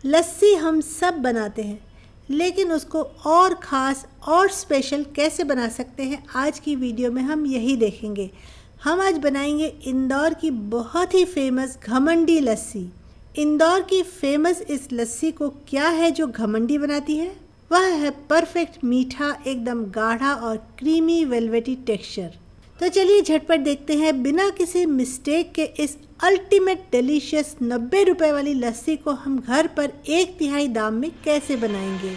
लस्सी हम सब बनाते हैं, लेकिन उसको और ख़ास और स्पेशल कैसे बना सकते हैं, आज की वीडियो में हम यही देखेंगे। हम आज बनाएंगे इंदौर की बहुत ही फेमस घमंडी लस्सी। इंदौर की फेमस इस लस्सी को क्या है जो घमंडी बनाती है? वह है परफेक्ट मीठा, एकदम गाढ़ा और क्रीमी वेलवेटी टेक्सचर। तो चलिए झटपट देखते हैं बिना किसी मिस्टेक के इस अल्टीमेट डिलीशियस 90 रुपए वाली लस्सी को हम घर पर 1/3 दाम में कैसे बनाएंगे।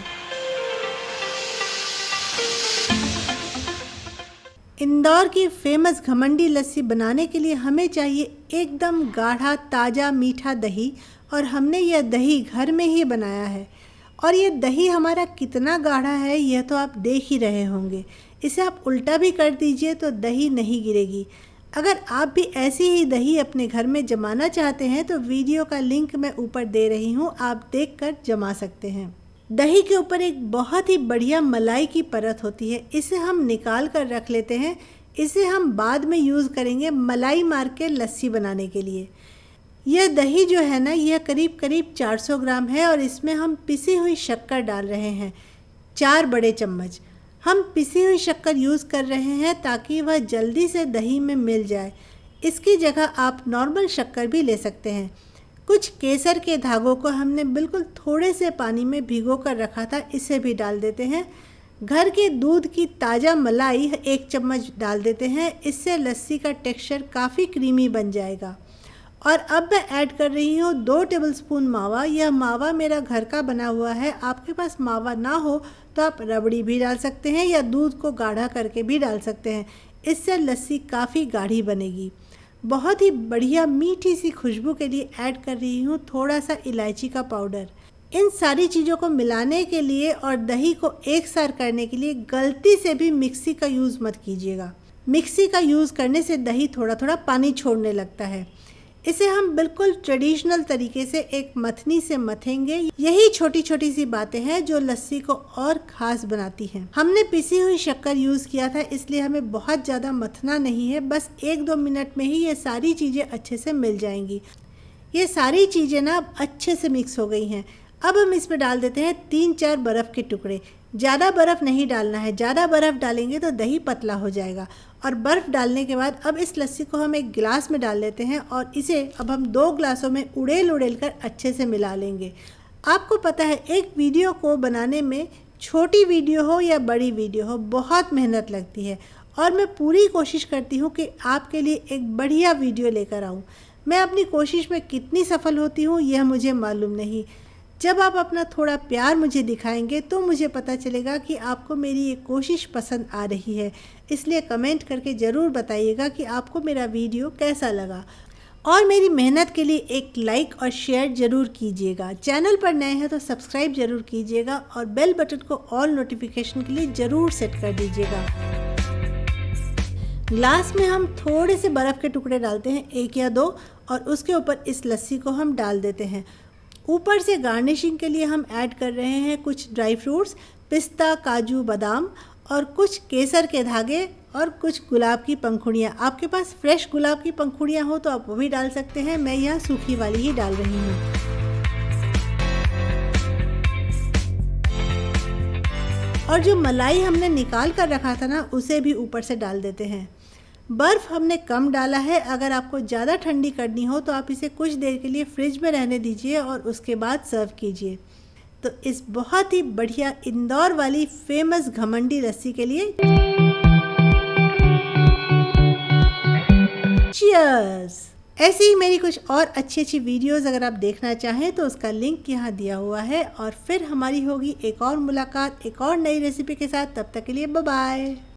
इंदौर की फेमस घमंडी लस्सी बनाने के लिए हमें चाहिए एकदम गाढ़ा ताज़ा मीठा दही, और हमने यह दही घर में ही बनाया है। और ये दही हमारा कितना गाढ़ा है यह तो आप देख ही रहे होंगे। इसे आप उल्टा भी कर दीजिए तो दही नहीं गिरेगी। अगर आप भी ऐसी ही दही अपने घर में जमाना चाहते हैं तो वीडियो का लिंक मैं ऊपर दे रही हूँ, आप देखकर जमा सकते हैं। दही के ऊपर एक बहुत ही बढ़िया मलाई की परत होती है, इसे हम निकाल कर रख लेते हैं। इसे हम बाद में यूज़ करेंगे मलाई मार के लस्सी बनाने के लिए। यह दही जो है ना, यह करीब करीब 400 ग्राम है और इसमें हम पिसी हुई शक्कर डाल रहे हैं, 4 बड़े चम्मच। हम पिसी हुई शक्कर यूज़ कर रहे हैं ताकि वह जल्दी से दही में मिल जाए। इसकी जगह आप नॉर्मल शक्कर भी ले सकते हैं। कुछ केसर के धागों को हमने बिल्कुल थोड़े से पानी में भिगो कर रखा था, इसे भी डाल देते हैं। घर के दूध की ताज़ा मलाई 1 चम्मच डाल देते हैं, इससे लस्सी का टेक्सचर काफ़ी क्रीमी बन जाएगा। और अब मैं ऐड कर रही हूँ 2 टेबलस्पून मावा। यह मावा मेरा घर का बना हुआ है, आपके पास मावा ना हो तो आप रबड़ी भी डाल सकते हैं या दूध को गाढ़ा करके भी डाल सकते हैं। इससे लस्सी काफ़ी गाढ़ी बनेगी। बहुत ही बढ़िया मीठी सी खुशबू के लिए ऐड कर रही हूँ थोड़ा सा इलायची का पाउडर। इन सारी चीज़ों को मिलाने के लिए और दही को एक साथ करने के लिए गलती से भी मिक्सी का यूज़ मत कीजिएगा। मिक्सी का यूज़ करने से दही थोड़ा थोड़ा पानी छोड़ने लगता है। इसे हम बिल्कुल ट्रेडिशनल तरीके से एक मथनी से मथेंगे। यही छोटी छोटी सी बातें हैं जो लस्सी को और ख़ास बनाती हैं। हमने पिसी हुई शक्कर यूज़ किया था, इसलिए हमें बहुत ज़्यादा मथना नहीं है। बस 1-2 मिनट में ही ये सारी चीज़ें अच्छे से मिल जाएंगी। ये सारी चीज़ें ना अब अच्छे से मिक्स हो गई हैं। अब हम इसमें डाल देते हैं 3-4 बर्फ़ के टुकड़े। ज़्यादा बर्फ़ नहीं डालना है, ज़्यादा बर्फ़ डालेंगे तो दही पतला हो जाएगा। और बर्फ़ डालने के बाद अब इस लस्सी को हम एक गिलास में डाल लेते हैं और इसे अब हम 2 ग्लासों में उड़ेल कर अच्छे से मिला लेंगे। आपको पता है एक वीडियो को बनाने में, छोटी वीडियो हो या बड़ी वीडियो हो, बहुत मेहनत लगती है और मैं पूरी कोशिश करती हूँ कि आपके लिए एक बढ़िया वीडियो लेकर आऊँ। मैं अपनी कोशिश में कितनी सफल होती हूँ यह मुझे मालूम नहीं। जब आप अपना थोड़ा प्यार मुझे दिखाएंगे तो मुझे पता चलेगा कि आपको मेरी ये कोशिश पसंद आ रही है। इसलिए कमेंट करके ज़रूर बताइएगा कि आपको मेरा वीडियो कैसा लगा। और मेरी मेहनत के लिए एक लाइक और शेयर ज़रूर कीजिएगा। चैनल पर नए हैं तो सब्सक्राइब ज़रूर कीजिएगा और बेल बटन को ऑल नोटिफिकेशन के लिए ज़रूर सेट कर दीजिएगा। ग्लास में हम थोड़े से बर्फ़ के टुकड़े डालते हैं, 1 या 2, और उसके ऊपर इस लस्सी को हम डाल देते हैं। ऊपर से गार्निशिंग के लिए हम ऐड कर रहे हैं कुछ ड्राई फ्रूट्स, पिस्ता, काजू, बादाम, और कुछ केसर के धागे और कुछ गुलाब की पंखुड़ियाँ। आपके पास फ्रेश गुलाब की पंखुड़ियाँ हो तो आप वो भी डाल सकते हैं। मैं यहाँ सूखी वाली ही डाल रही हूँ। और जो मलाई हमने निकाल कर रखा था ना, उसे भी ऊपर से डाल देते हैं। बर्फ़ हमने कम डाला है। अगर आपको ज़्यादा ठंडी करनी हो तो आप इसे कुछ देर के लिए फ्रिज में रहने दीजिए और उसके बाद सर्व कीजिए। तो इस बहुत ही बढ़िया इंदौर वाली फेमस घमंडी लस्सी के लिए चीयर्स। ऐसी ही मेरी कुछ और अच्छी वीडियोस अगर आप देखना चाहें तो उसका लिंक यहाँ दिया हुआ है। और फिर हमारी होगी एक और मुलाकात एक और नई रेसिपी के साथ। तब तक के लिए बाय बाय।